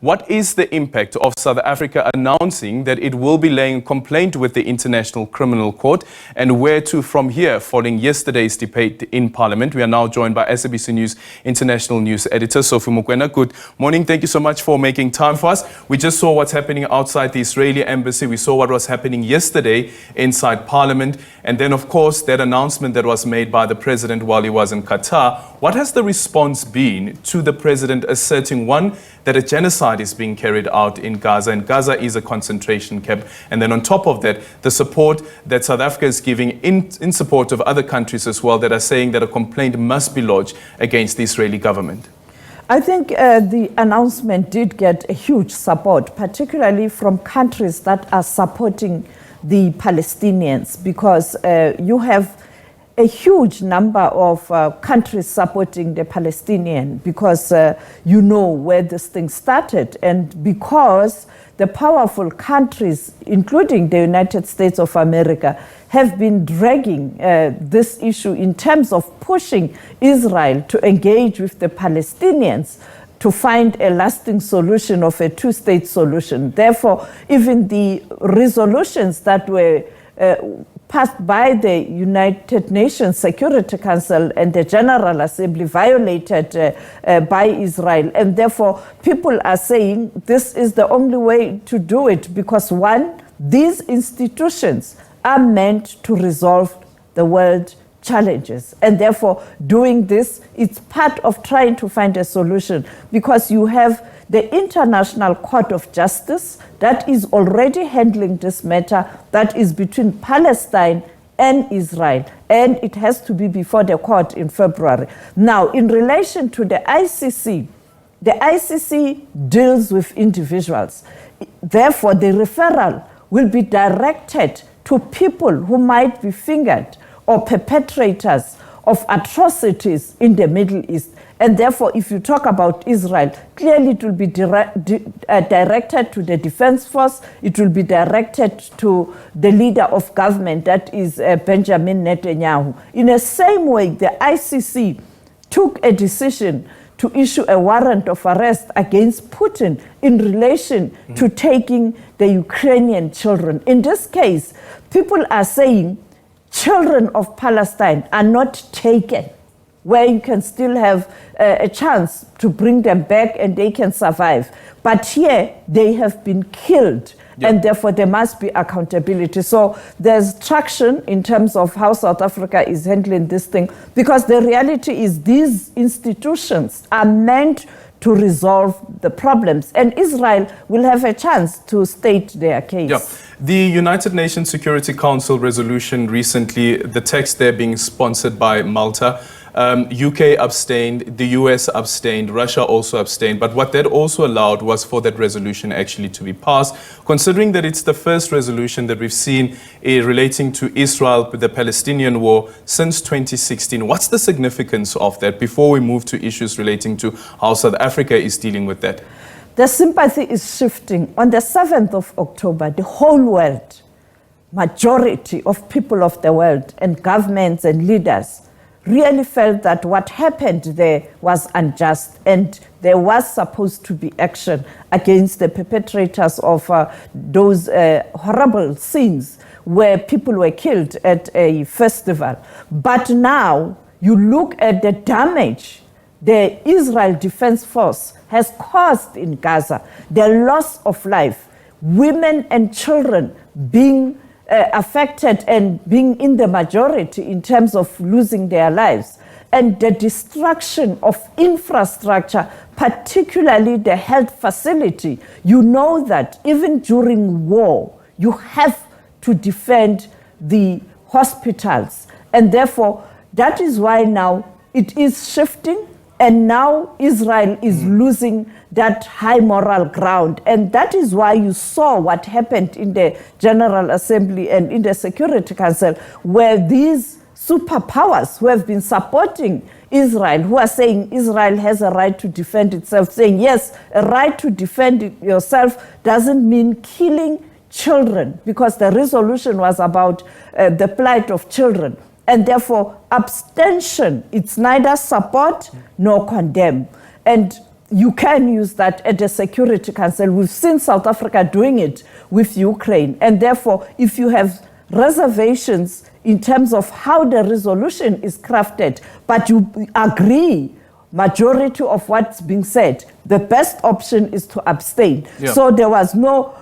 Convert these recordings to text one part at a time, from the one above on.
What is the impact of South Africa announcing that it will be laying complaint with the International Criminal Court, and where to from here following yesterday's debate in Parliament? We are now joined by SABC News International News Editor Sophie Mokoena. Good morning. Thank you so much for making time for us. We just saw what's happening outside the Israeli embassy. We saw what was happening yesterday inside Parliament. And then, of course, that announcement that was made by the president while he was in Qatar. What has the response been to the president asserting, one, that a genocide is being carried out in Gaza, and Gaza is a concentration camp, and then on top of that, the support that South Africa is giving in support of other countries as well that are saying that a complaint must be lodged against the Israeli government? I think the announcement did get a huge support, particularly from countries that are supporting the Palestinians, because you have a huge number of countries supporting the Palestinian, because you know where this thing started, and because the powerful countries, including the United States of America, have been dragging this issue in terms of pushing Israel to engage with the Palestinians to find a lasting solution of a two-state solution. Therefore, even the resolutions that were passed by the United Nations Security Council and the General Assembly violated by Israel. And therefore, people are saying this is the only way to do it, because one, these institutions are meant to resolve the world challenges. And therefore, doing this, it's part of trying to find a solution, because you have the International Court of Justice that is already handling this matter, that is between Palestine and Israel, and it has to be before the court in February. Now, in relation to the ICC deals with individuals. Therefore, the referral will be directed to people who might be fingered or perpetrators of atrocities in the Middle East. And therefore, if you talk about Israel, clearly it will be directed to the Defense Force. It will be directed to the leader of government, that is Benjamin Netanyahu. In the same way, the ICC took a decision to issue a warrant of arrest against Putin in relation to taking the Ukrainian children. In this case, people are saying children of Palestine are not taken, where you can still have a chance to bring them back and they can survive. But here, they have been killed, and therefore there must be accountability. So there's traction in terms of how South Africa is handling this thing, because the reality is these institutions are meant to resolve the problems, and Israel will have a chance to state their case. Yeah. The United Nations Security Council resolution recently, the text there being sponsored by Malta, UK abstained, the US abstained, Russia also abstained. But what that also allowed was for that resolution actually to be passed. Considering that it's the first resolution that we've seen relating to Israel, the Palestinian war, since 2016, what's the significance of that before we move to issues relating to how South Africa is dealing with that? The sympathy is shifting. On the 7th of October, the whole world, majority of people of the world and governments and leaders really felt that what happened there was unjust, and there was supposed to be action against the perpetrators of those horrible scenes where people were killed at a festival. But now you look at the damage the Israel Defense Force has caused in Gaza, the loss of life, women and children being affected and being in the majority in terms of losing their lives, and the destruction of infrastructure, particularly the health facility. You know that even during war, you have to defend the hospitals. And therefore, that is why now it is shifting, and now Israel is losing that high moral ground. And that is why you saw what happened in the General Assembly and in the Security Council, where these superpowers who have been supporting Israel, who are saying Israel has a right to defend itself, saying, yes, a right to defend yourself doesn't mean killing children, because the resolution was about the plight of children. And therefore, abstention, it's neither support nor condemn. And you can use that at the Security Council. We've seen South Africa doing it with Ukraine. And therefore, if you have reservations in terms of how the resolution is crafted, but you agree majority of what's being said, the best option is to abstain. Yeah. So there was no,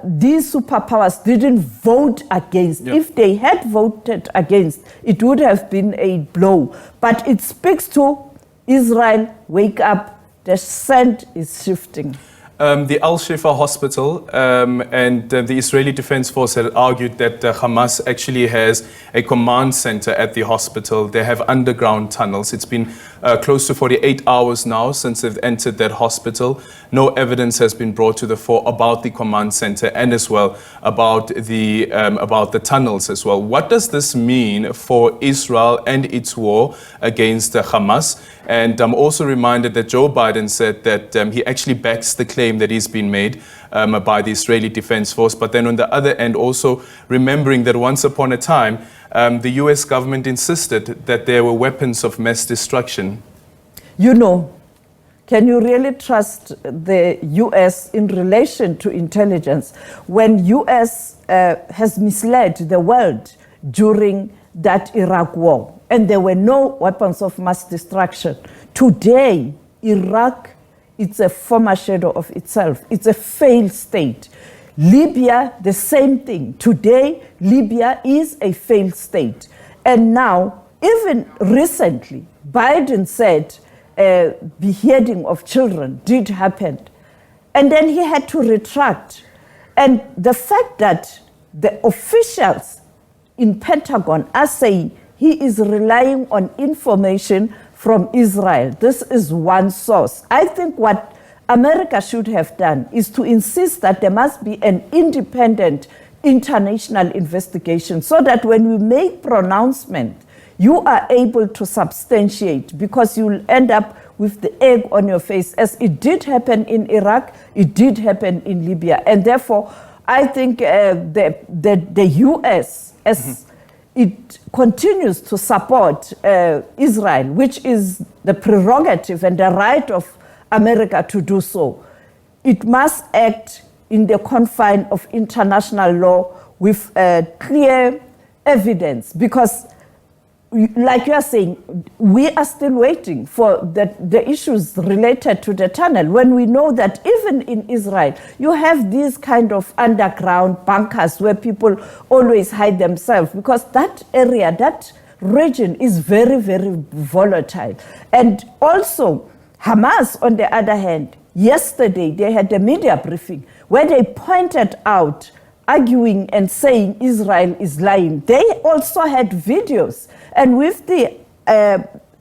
these superpowers didn't vote against. Yeah. If they had voted against, it would have been a blow. But it speaks to Israel, wake up, the scent is shifting. The Al-Shifa hospital and the Israeli Defense Force had argued that Hamas actually has a command center at the hospital. They have underground tunnels. It's been close to 48 hours now since they've entered that hospital. No evidence has been brought to the fore about the command center and as well about the tunnels as well. What does this mean for Israel and its war against Hamas? And I'm also reminded that Joe Biden said that he actually backs the claim that he's been made by the Israeli Defense Force. But then on the other end, also remembering that once upon a time, the US government insisted that there were weapons of mass destruction. You know, can you really trust the US in relation to intelligence when US has misled the world during that Iraq war? And there were no weapons of mass destruction. Today, Iraq, it's a former shadow of itself. It's a failed state. Libya, the same thing. Today, Libya is a failed state. And now, even recently, Biden said beheading of children did happen. And then he had to retract. And the fact that the officials in Pentagon are saying he is relying on information from Israel. This is one source. I think what America should have done is to insist that there must be an independent international investigation so that when we make pronouncements, you are able to substantiate, because you'll end up with the egg on your face, as it did happen in Iraq, it did happen in Libya. And therefore, I think the US, as it continues to support Israel, which is the prerogative and the right of America to do so, it must act in the confine of international law with clear evidence, because like you are saying, we are still waiting for the issues related to the tunnel, when we know that even in Israel, you have these kind of underground bunkers where people always hide themselves, because that area, that region is very, very volatile. And also, Hamas, on the other hand, yesterday they had a media briefing where they pointed out, arguing and saying Israel is lying. They also had videos. And with the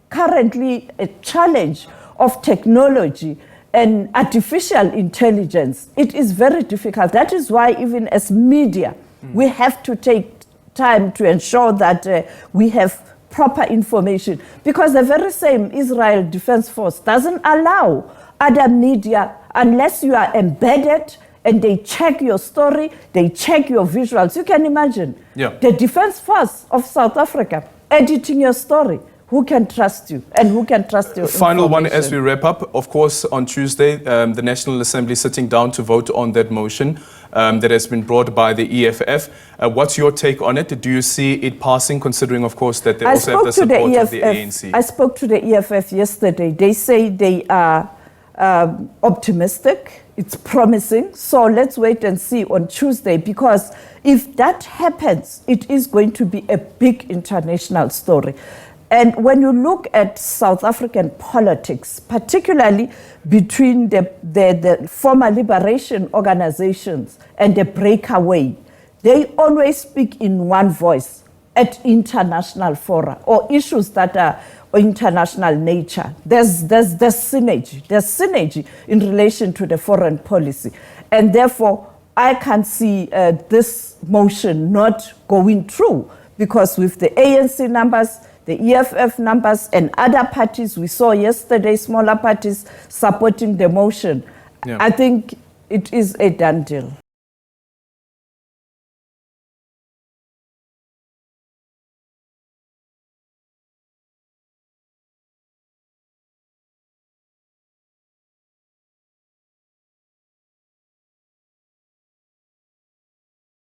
currently a challenge of technology and artificial intelligence, it is very difficult. That is why even as media, we have to take time to ensure that we have proper information. Because the very same Israel Defense Force doesn't allow other media, unless you are embedded and they check your story, they check your visuals. You can imagine the Defense Force of South Africa editing your story. Who can trust you and who can trust your Final one as we wrap up. Of course, on Tuesday, the National Assembly sitting down to vote on that motion that has been brought by the EFF. What's your take on it? Do you see it passing, considering, of course, that they also have the support of the ANC? I spoke to the EFF yesterday. They say they are optimistic. It's promising. So let's wait and see on Tuesday, because if that happens, it is going to be a big international story. And when you look at South African politics, particularly between the former liberation organizations and the breakaway, they always speak in one voice at international fora or issues that are international nature. There's synergy in relation to the foreign policy. And therefore, I can see this motion not going through, because with the ANC numbers, the EFF numbers, and other parties, we saw yesterday smaller parties supporting the motion, I think it is a done deal.